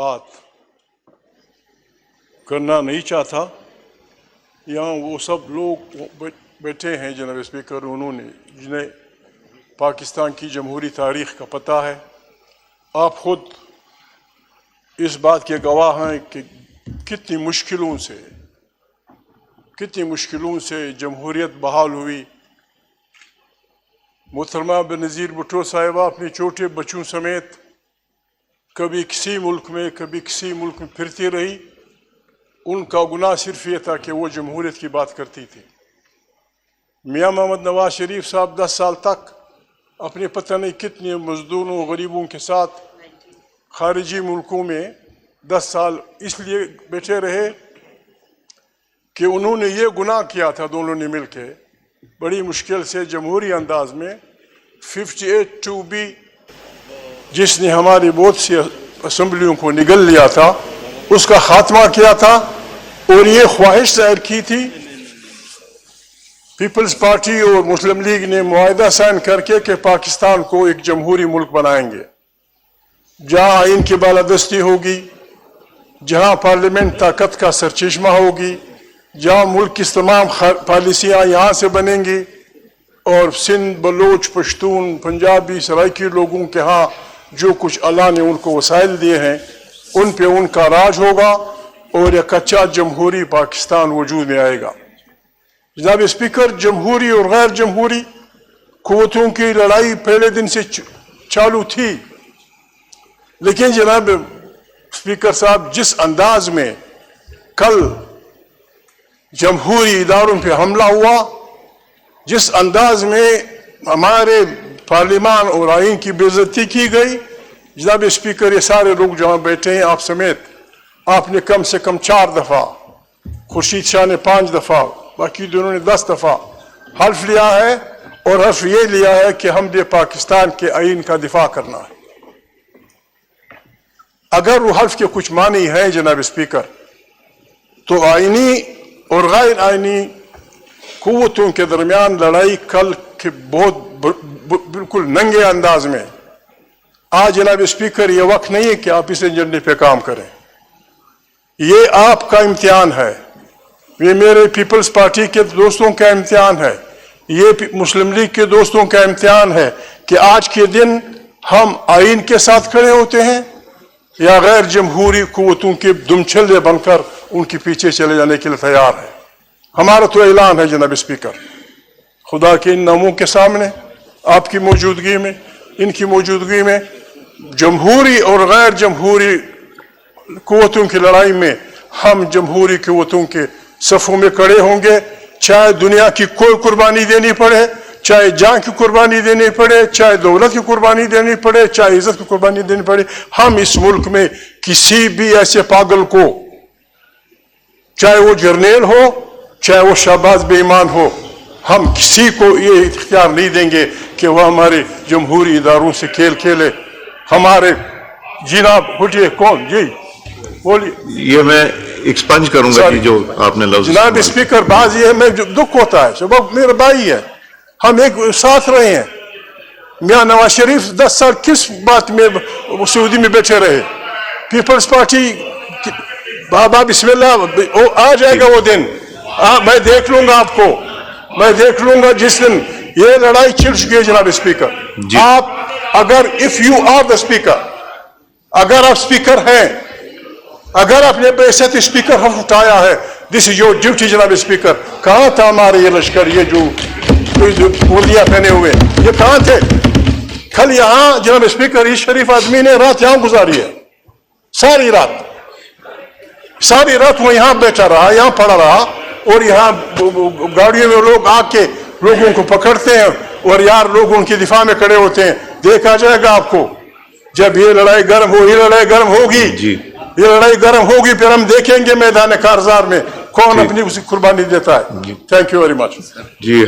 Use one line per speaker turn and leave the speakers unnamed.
बात करना नहीं चाहता। यहाँ वो सब लोग बैठे हैं जनाब स्पीकर, उन्होंने जिन्हें पाकिस्तान की जमहूरी तारीख़ का पता है। आप खुद इस बात के गवाह हैं कि कितनी मुश्किलों से जमहूरियत बहाल हुई। मोहतरमा बेनज़ीर भुट्टो साहिबा अपने छोटे बच्चों समेत कभी किसी मुल्क में कभी किसी मुल्क में फिरती रही। उनका गुनाह सिर्फ ये था कि वो जमहूरियत की बात करती थी। मियाँ मोहम्मद नवाज शरीफ साहब 10 साल तक अपने पता नहीं कितने मजदूरों गरीबों के साथ खारिजी मुल्कों में 10 साल इसलिए बैठे रहे कि उन्होंने ये गुनाह किया था दोनों ने मिल के बड़ी मुश्किल से जमहूरी अंदाज में 58(2)B जिसने हमारी बहुत सी असम्बलियों को निगल लिया था उसका खात्मा किया था। और ये ख्वाहिश जाहिर की थी पीपल्स पार्टी और मुस्लिम लीग ने मुआहदा साइन करके कि पाकिस्तान को एक जमहूरी मुल्क बनाएंगे, जहाँ आइन की बालादस्ती होगी, जहाँ पार्लियामेंट ताकत का सरचश्मा होगी, जहाँ मुल्क की तमाम पॉलिसियाँ यहाँ से बनेंगी और सिंध, बलोच, पश्तून, पंजाबी, सराइकी लोगों के यहाँ जो कुछ अल्लाह ने उनको वसाइल दिए हैं उन पे उनका राज होगा और एक अच्छा जमहूरी पाकिस्तान वजूद में आएगा। जनाब स्पीकर, जमहूरी और गैर जमहूरी कुव्वतों की लड़ाई पहले दिन से चालू थी, लेकिन जनाब स्पीकर साहब जिस अंदाज में कल जमहूरी इदारों पे हमला हुआ, जिस अंदाज में हमारे पार्लियामान और आइन की बेइज्जती की गई, जनाब स्पीकर ये सारे लोग जहाँ बैठे हैं आप समेत, आपने कम से कम 4 दफ़ा, खुर्शीद शाह ने 5 दफ़ा, बाकी दोनों ने 10 दफ़ा हल्फ लिया है और हल्फ ये लिया है कि हमने पाकिस्तान के आइन का दिफा करना है। अगर वो हल्फ के कुछ मानी है जनाब स्पीकर, तो आइनी और गैर आइनी कुव्वतों के दरमियान लड़ाई कल के बहुत बिल्कुल नंगे अंदाज में। आज जनाब स्पीकर ये वक्त नहीं है कि आप इस एजेंडे पे काम करें, ये आपका इम्तिहान है, ये मेरे पीपल्स पार्टी के दोस्तों का इम्तिहान है, ये मुस्लिम लीग के दोस्तों का इम्तिहान है कि आज के दिन हम आइन के साथ खड़े होते हैं या गैर जमहूरी कुव्वतों के दुमछल्ले बनकर उनके पीछे चले जाने के लिए तैयार है। हमारा तो ऐलान है जनाब स्पीकर, खुदा के इन नामों के सामने, आपकी मौजूदगी में, इनकी मौजूदगी में, जमहूरी और गैर जमहूरी कुव्वतों की लड़ाई में हम जमहूरी कुव्वतों के सफ़ों में खड़े होंगे, चाहे दुनिया की कोई कुर्बानी देनी पड़े, चाहे जान की कुर्बानी देनी पड़े, चाहे दौलत की कुर्बानी देनी पड़े, चाहे इज्जत की कुर्बानी देनी पड़े। हम इस मुल्क में किसी भी ऐसे पागल को, चाहे वो जर्नेल हो, चाहे वो शाहबाज बेईमान हो, हम किसी को ये इख्तियार नहीं देंगे कि वह हमारे जमहूरी इदारों से खेल खेले। हमारे जनाब उठिए, कौन जी बोलिए,
ये मैं एक्सपंज करूंगा कि जो आपने लफ्ज।
जनाब स्पीकर, बात ये है, मैं दुख होता है, सबब मेरा भाई है, हम एक साथ रहे हैं। मियाँ नवाज शरीफ 10 साल किस बात में सऊदी में बैठे रहे, पीपल्स पार्टी बाबा बिस्मिल्लाह, आ जाएगा वो दिन, मैं देख लूंगा आपको, मैं देख लूंगा जिस दिन ये लड़ाई छिड़ चुकी है। जनाब स्पीकर, आप अगर if you are the speaker, अगर आप स्पीकर हैं, अगर आपने बेइज्जत स्पीकर हम उठाया है, दिस इज योर ड्यूटी जनाब स्पीकर। कहाँ था हमारे ये लश्कर, ये जो वर्दियां पहने हुए, ये कहाँ थे कल यहाँ? जनाब स्पीकर, इस शरीफ आदमी ने रात यहाँ गुजारी है, सारी रात वो यहाँ बैठा रहा, यहाँ पड़ा रहा, और यहाँ गाड़ियों में लोग आके लोगों को पकड़ते हैं और यार लोग उनके दिफा में खड़े होते हैं। देखा जाएगा आपको, जब ये लड़ाई गर्म हो, ये लड़ाई गर्म होगी, ये लड़ाई गर्म होगी, फिर हम देखेंगे मैदान कारजार में कौन अपनी उसी कुर्बानी देता है। Thank you very much ji.